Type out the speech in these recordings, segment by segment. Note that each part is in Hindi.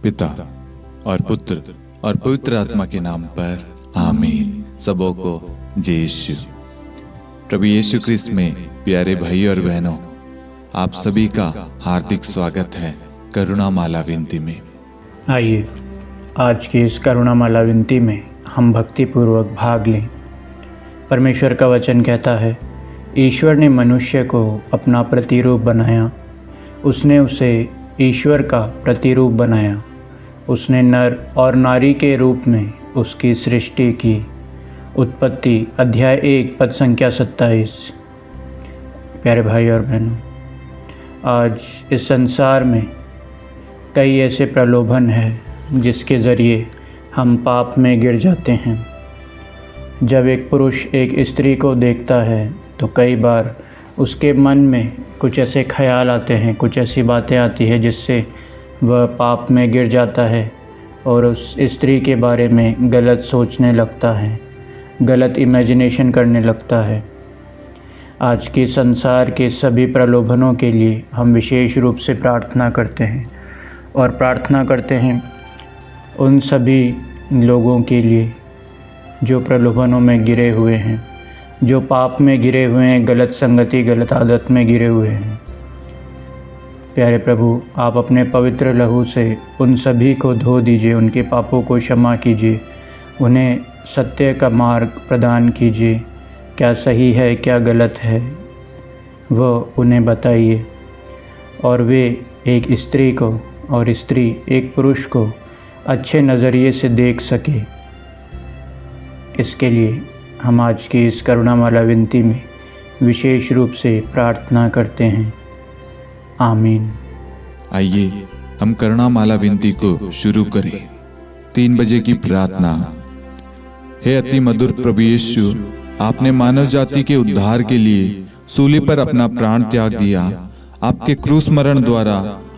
पिता और पुत्र और पवित्र आत्मा के नाम पर आमीन। सबों को जय यीशु। प्रभु यीशु क्रिस्त में प्यारे भाई और बहनों, आप सभी का हार्दिक स्वागत है करुणा माला विनती में। आइए आज की इस करुणा माला विनती में हम भक्तिपूर्वक भाग लें। परमेश्वर का वचन कहता है, ईश्वर ने मनुष्य को अपना प्रतिरूप बनाया, उसने उसे ईश्वर का प्रतिरूप बनाया, उसने नर और नारी के रूप में उसकी सृष्टि की। उत्पत्ति अध्याय 1 पद संख्या 27। प्यारे भाई और बहनों, आज इस संसार में कई ऐसे प्रलोभन हैं जिसके ज़रिए हम पाप में गिर जाते हैं। जब एक पुरुष एक स्त्री को देखता है तो कई बार उसके मन में कुछ ऐसे ख्याल आते हैं, कुछ ऐसी बातें आती हैं जिससे वह पाप में गिर जाता है और उस स्त्री के बारे में गलत सोचने लगता है, गलत इमेजिनेशन करने लगता है। आज के संसार के सभी प्रलोभनों के लिए हम विशेष रूप से प्रार्थना करते हैं और प्रार्थना करते हैं उन सभी लोगों के लिए जो प्रलोभनों में गिरे हुए हैं, जो पाप में गिरे हुए हैं, गलत संगति, गलत आदत में गिरे हुए हैं। प्यारे प्रभु, आप अपने पवित्र लहू से उन सभी को धो दीजिए, उनके पापों को क्षमा कीजिए, उन्हें सत्य का मार्ग प्रदान कीजिए। क्या सही है, क्या गलत है, वो उन्हें बताइए और वे एक स्त्री को और स्त्री एक पुरुष को अच्छे नज़रिए से देख सके। इसके लिए हम आज की इस करुणा माला विनती में विशेष रूप से प्रार्थना करते हैं। आमीन। आइए हम करुणा माला विनती को शुरू करें। 3 बजे की प्रार्थना। हे अति मधुर प्रभु यीशु, आपने मानव जाति के उद्धार के लिए सूली पर अपना प्राण त्याग दिया। आपके क्रूस मरण द्वारा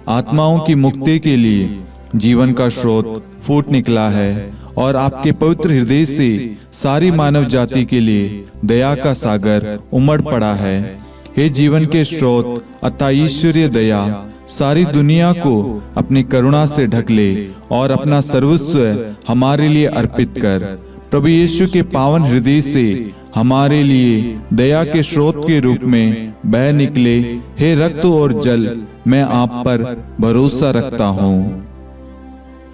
आत्माओं की मुक्ति के लिए जीवन का स्रोत फूट निकला है और आपके पवित्र हृदय से सारी मानव जाति के लिए दया का सागर उमड़ पड़ा है। हे जीवन के स्रोत अतः ईश्वरीय दया, सारी दुनिया को अपनी करुणा से ढक ले और अपना सर्वस्व हमारे लिए अर्पित कर। प्रभु यीशु के पावन हृदय से हमारे लिए दया के स्रोत के रूप में बह निकले। हे रक्त और जल, मैं आप पर भरोसा रखता हूँ।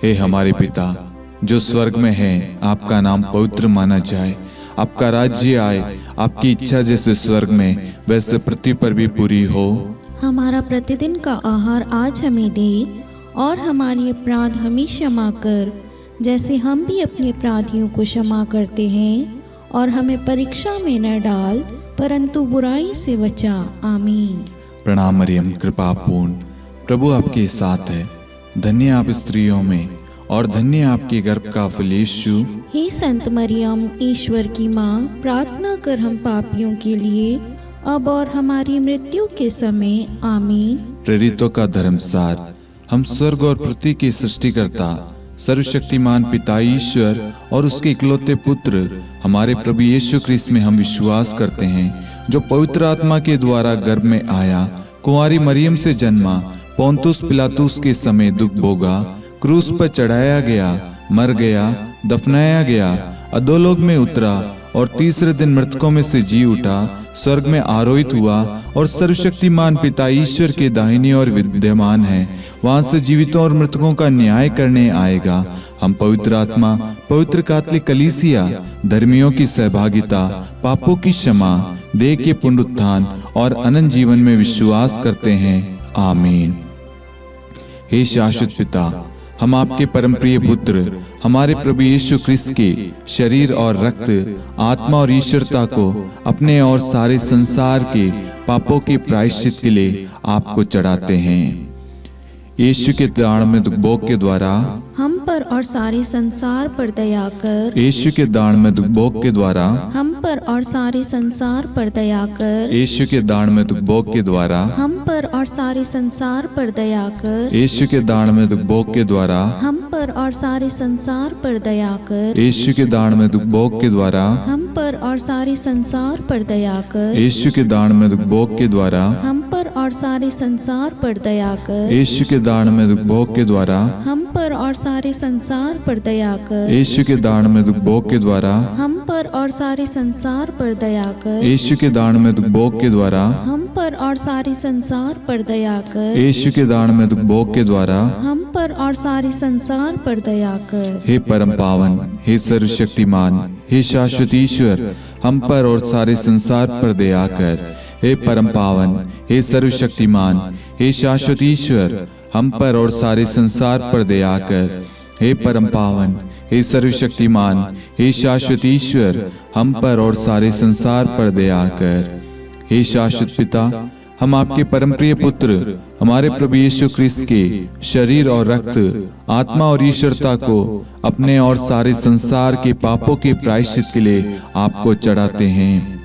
हे हमारे पिता जो स्वर्ग में है, आपका नाम पवित्र माना जाए, आपका राज्य आए, आपकी इच्छा जैसे स्वर्ग में वैसे पृथ्वी पर भी पूरी हो। हमारा प्रतिदिन का आहार आज हमें दे और हमारे अपराध हमें क्षमा कर, जैसे हम भी अपने अपराधियों को क्षमा करते हैं, और हमें परीक्षा में न डाल परंतु बुराई से बचा। आमीन। प्रणाम मरियम, कृपा पूर्ण, प्रभु आपके साथ है। धन्य आप स्त्रियों में और धन्य आपके गर्भ का फल यीशु। हे संत मरियम, ईश्वर की माँ, प्रार्थना कर हम पापियों के लिए अब और हमारी मृत्यु के समय। आमीन। प्रेरितों का धर्मसार। हम स्वर्ग और पृथ्वी के सृष्टिकर्ता सर्वशक्तिमान पिता ईश्वर और उसके इकलौते पुत्र हमारे प्रभु यीशु क्रिस्त में हम विश्वास करते हैं, जो पवित्र आत्मा के द्वारा गर्भ में आया, कुंवारी मरियम से जन्मा, पोंतुस पिलातुस के समय दुख भोगा, क्रूस पर चढ़ाया गया, मर गया, दफनाया गया, अधोलोक में उतरा और तीसरे दिन मृतकों में से जी उठा, स्वर्ग में आरोहित हुआ और सर्वशक्तिमान पिता ईश्वर के दाहिनी ओर विद्यमान है। वहां से जीवितों और मृतकों का न्याय करने आएगा। हम पवित्र आत्मा, पवित्र कैथोलिक कलीसिया, धर्मियों की सहभागिता, पापों की क्षमा, देह के पुनरुत्थान और अनंत जीवन में विश्वास करते हैं। आमीन। हे शाश्वत पिता, हम आपके परम प्रिय पुत्र हमारे प्रभु यीशु क्रिस्त के शरीर और रक्त, आत्मा और ईश्वरता को अपने और सारे संसार के पापों के प्रायश्चित के लिए आपको चढ़ाते हैं। यीशु के दान में दुखभोग के द्वारा हम पर और सारे संसार पर दया कर। यीशु के दान में दुखभोग के द्वारा हम पर और सारे संसार पर दया कर। यीशु के दान में दुखभोग के द्वारा हम पर और सारे संसार पर दया कर। यीशु के दान में दुखभोग के द्वारा हम पर और सारे संसार पर दया कर। यीशु के दान में दुखभोग के द्वारा हम पर और सारे संसार पर दया कर। यीशु के दान में दुखभोग के द्वारा हम पर और सारे संसार पर दया कर। यीशु के दारुण दुख भोग के द्वारा हम पर और सारे संसार पर दया कर। यीशु के दारुण दुख भोग के द्वारा हम पर और सारे संसार पर दया कर। यीशु के दारुण दुख भोग के द्वारा हम पर और सारे संसार पर दया कर। यीशु के दारुण दुख भोग के द्वारा हम पर और सारे संसार पर दया कर। हे परम पावन, हे सर्वशक्तिमान, हे शाश्वत ईश्वर, हम पर और सारे संसार पर दया कर। हे परम पावन, हे सर्वशक्तिमान, हे शाश्वत ईश्वर, हम पर और सारे संसार पर दया कर। हे परम पावन, हे सर्वशक्तिमान, हे शाश्वत ईश्वर, हम पर और सारे संसार पर दया कर। हे शाश्वत पिता, हम आपके परम प्रिय पुत्र हमारे प्रभु यीशु क्रिस्त के शरीर और रक्त, आत्मा और ईश्वरता को अपने और सारे संसार के पापों के प्रायश्चित के लिए आपको चढ़ाते हैं।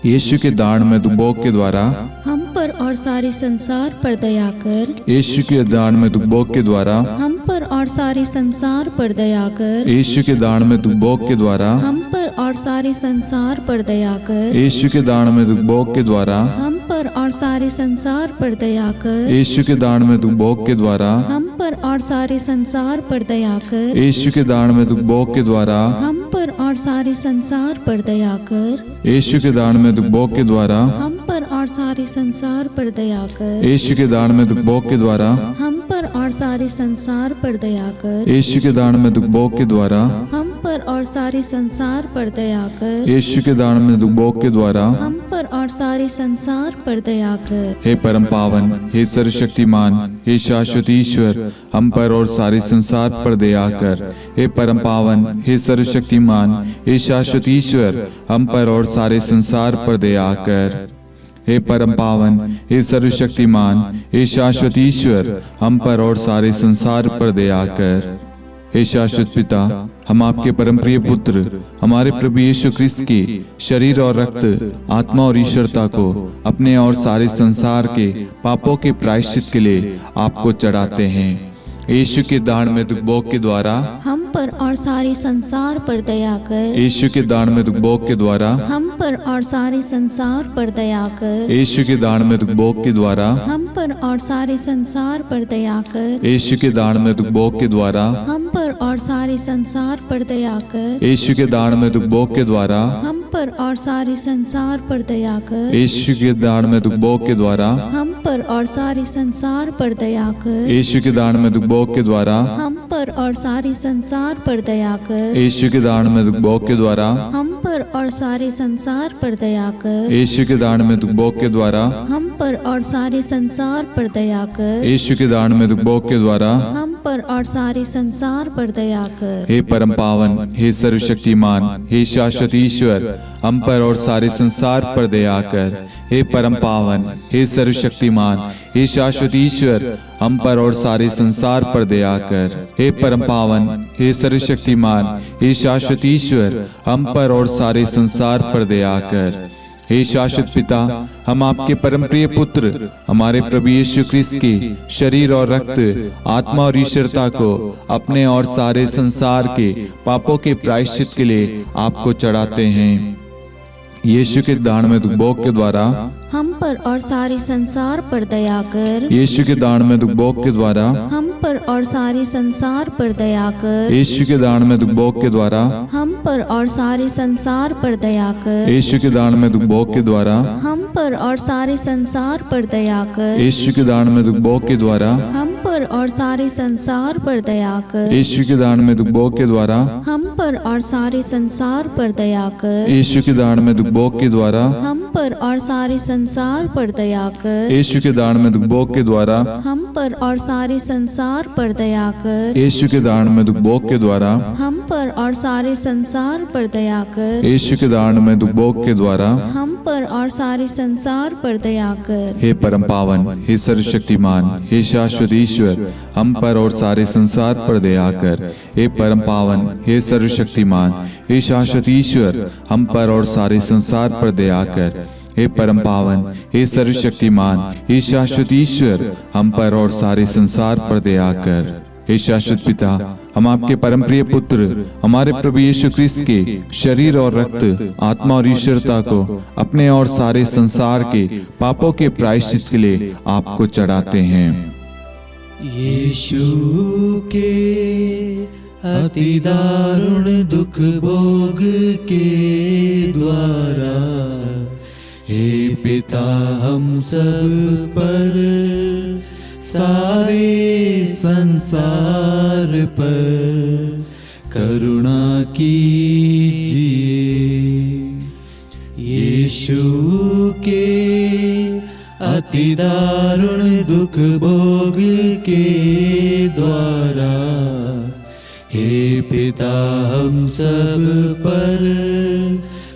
यीशु के दारुण दुख भोग के द्वारा हम पर और सारे संसार पर दया कर। यीशु के दारुण दुख भोग के द्वारा हम पर और सारे संसार पर दया कर। यीशु के दारुण दुख भोग के द्वारा हम पर और सारे संसार पर दया कर। यीशु के दारुण दुख भोग के द्वारा हम पर और सारे संसार पर दया कर। यीशु के दारुण दुख भोग के द्वारा हम पर और सारे संसार पर दया कर। यीशु के दारुण दुख भोग के द्वारा हम पर और सारे संसार पर दया कर। यीशु के दारुण दुख भोग के द्वारा हम पर और सारे संसार पर दया कर। यीशु के दारुण दुख भोग के द्वारा हम पर और सारे संसार पर दया कर। यीशु के दारुण दुख भोग के द्वारा हम पर और सारे संसार पर दया कर। यीशु के दारुण दुख भोग के द्वारा हम पर और सारे संसार पर दया कर। हे परम पावन, हे सर्वशक्तिमान, हे शाश्वत ईश्वर, हम पर और सारे संसार पर दया कर। हे परम पावन, हे सर्वशक्तिमान, हे शाश्वत ईश्वर, हम पर और सारे संसार पर दया कर। हे परम पावन, हे सर्वशक्तिमान, हे शाश्वत ईश्वर, हम पर और सारे संसार पर दया कर। हे शाश्वत पिता, हम आपके परम प्रिय पुत्र हमारे प्रभु यीशु क्रिस्त के शरीर और रक्त, आत्मा और ईश्वरता को अपने और सारे संसार के पापों के प्रायश्चित के लिए आपको चढ़ाते हैं। यीशु के दारुण दुख भोग के द्वारा हम पर और सारे संसार पर दया कर। यीशु के दारुण दुख भोग के द्वारा हम पर और सारे संसार पर दया कर। यीशु के दारुण दुख भोग के द्वारा हम पर और सारे संसार पर दया कर। यीशु के दारुण दुख भोग के द्वारा हम पर और सारे संसार पर दया कर। यीशु के दारुण दुख भोग के द्वारा हम पर और सारे संसार पर दया कर। यीशु के दारुण दुख भोग के द्वारा हम पर और सारे संसार पर दया कर। यीशु के दारुण दुख भोग के द्वारा हम पर और सारे संसार पर दया कर। यीशु के दारुण दुख भोग के द्वारा हम पर और सारे संसार पर दया कर। यीशु के दारुण दुख भोग के द्वारा हम पर और सारे संसार पर दया कर। यीशु के दारुण दुख भोग के द्वारा हम पर और सारे संसार पर दया कर। हे परम पावन, हे सर्वशक्तिमान, हे शाश्वत ईश्वर, हम पर और सारे संसार पर दया कर। हे परम पावन, हे सर्वशक्तिमान, हे शाश्वत ईश्वर, हम पर और सारे संसार पर दया कर। हे परम पावन, हे सर्वशक्तिमान, हे शाश्वत ईश्वर, हम पर और सारे संसार पर दया कर। हे शाश्वत पिता, हम आपके परम प्रिय पुत्र हमारे प्रभु यीशु क्रिस्त के शरीर और रक्त, आत्मा और ईश्वरता को अपने और सारे संसार के पापों के प्रायश्चित के लिए आपको चढ़ाते हैं। यीशु के दारुण दुख भोग के द्वारा हम पर और सारे संसार पर दया कर। यीशु के दारुण दुख भोग के द्वारा हम पर और सारे संसार पर दया कर। यीशु के दारुण दुख भोग के द्वारा हम पर और सारे संसार पर दया कर। यीशु के दारुण दुख भोग के द्वारा हम पर और सारे संसार पर दया कर। यीशु के दारुण दुख भोग के द्वारा हम पर और सारे संसार पर दया कर। यीशु के दारुण दुख भोग के द्वारा हम पर और सारे संसार पर दया कर। यीशु के दारुण दुख भोग के द्वारा हम पर और सारे संसार पर दया कर। यीशु के दारुण दुख भोग के द्वारा हम पर और सारे संसार पर दया कर। यीशु के दारुण दुख भोग के द्वारा हम पर और सारे संसार पर दया कर। यीशु के दारुण दुख भोग के द्वारा हम पर और सारे संसार पर दया कर। हे परम पावन, हे सर्वशक्तिमान, हे शाश्वत ईश्वर, हम पर और सारे संसार पर दया कर। हे परम पावन, हे सर्वशक्तिमान, हे शाश्वत ईश्वर, हम पर और सारे संसार पर दया कर। हे परम पावन, हे सर्वशक्तिमान, हे शाश्वत ईश्वर, हम पर और सारे संसार पर दया कर। हे शाश्वत पिता, हम आपके परमप्रिय पुत्र हमारे प्रभु यीशु क्रिस्त के शरीर और रक्त, आत्मा और ईश्वरता को अपने और सारे संसार के पापों के प्रायश्चित के लिए आपको चढ़ाते हैं। यीशु के अति दारुण दुख भोग के द्वारा हे पिता हम सब पर, सारे संसार पर करुणा कीजिए। यीशु के अति दारुण दुख भोग के द्वारा हे पिता हम सब पर,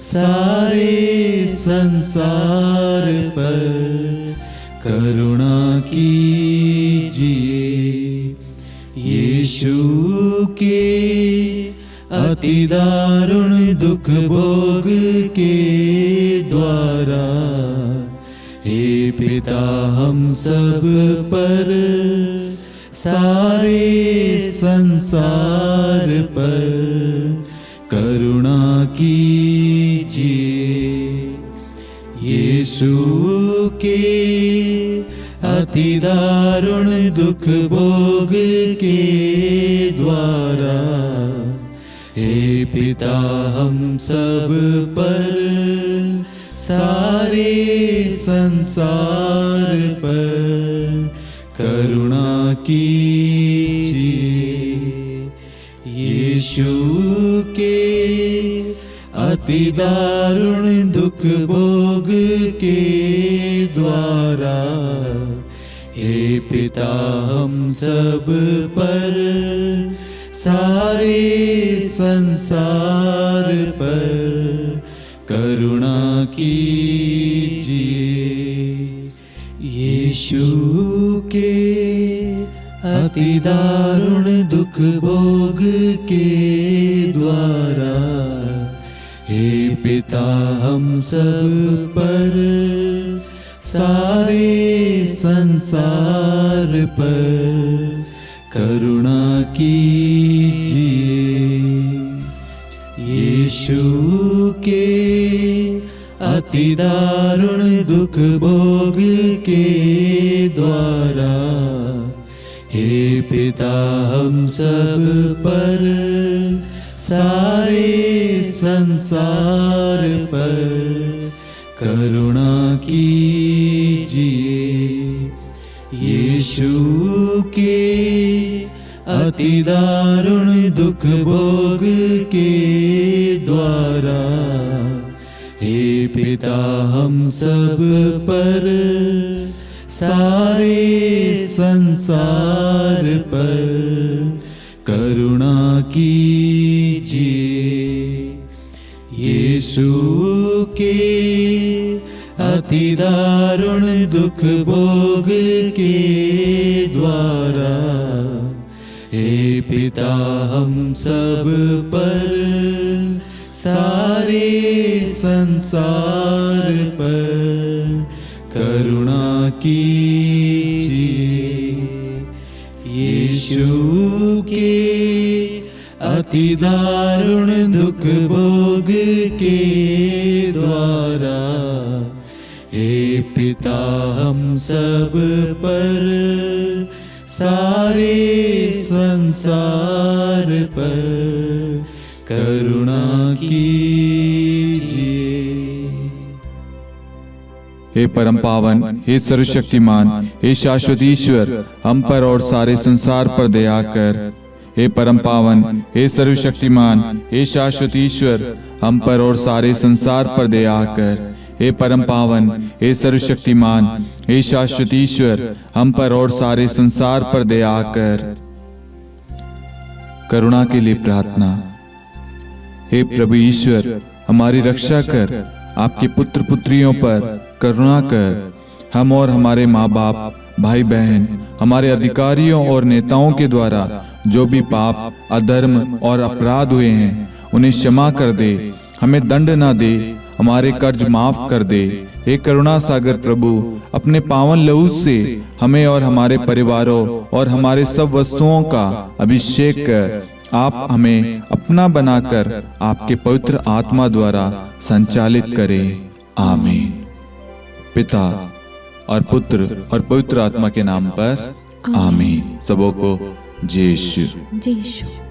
सारे संसार पर करुणा कीजिए। यीशु के अति दारुण दुख भोग के द्वारा हे पिता हम सब पर, सारे संसार पर करुणा कीजिए। यीशु के अति दारुण दुख भोग के द्वारा हे पिता हम सब पर, सारे संसार पर करुणा कीजिए। यीशु के अति दारुण दुख भोग के द्वारा हे पिता हम सब पर, सारे संसार पर करुणा कीजिए। यीशु के अति दारुण दुख भोग के द्वारा हे पिता हम सब पर, सारे संसार पर करुणा कीजिए। यीशु के अति दारुण दुख भोग के द्वारा हे पिता हम सब पर, सारे संसार पर करुणा कीजिए। यीशु के अति दारुण दुख भोग के द्वारा हे पिता हम सब पर, सारे संसार पर करुणा कीजिए। यीशु के अति दारुण दुख भोग के द्वारा हे पिता हम सब पर, सारे संसार पर करुणा कीजिए। यीशु के अति दारुण दुख भोग के द्वारा हे पिता हम सब पर, सारे संसार पर करुणा कीजिए। हे परम पावन, हे सर्वशक्तिमान, हे शाश्वत ईश्वर, हम पर और सारे संसार पर दया कर। हे परम पावन, हे सर्वशक्तिमान, हे शाश्वत ईश्वर, हम पर और सारे संसार पर दया कर। हे परम पावन, हे सर्वशक्तिमान, हे शाश्वत ईश्वर, हम पर और सारे संसार पर दया कर। करुणा के लिए प्रार्थना। हे प्रभु ईश्वर, हमारी रक्षा कर, आपके पुत्र पुत्रियों पर करुणा कर। हम और हमारे माँ बाप, भाई बहन, हमारे अधिकारियों और नेताओं के द्वारा जो भी पाप, अधर्म और अपराध हुए हैं, उन्हें क्षमा कर दे। हमें दंड ना दे, हमारे कर्ज माफ कर दे। हे करुणा सागर प्रभु, अपने पावन लहू से हमें और हमारे परिवारों और हमारे सब वस्तुओं का अभिषेक कर आप हमें अपना बनाकर आपके पवित्र आत्मा द्वारा संचालित करें। आमीन। पिता और पुत्र और पवित्र आत्मा के नाम पर आमीन। सबों को जय यीशु। जय यीशु।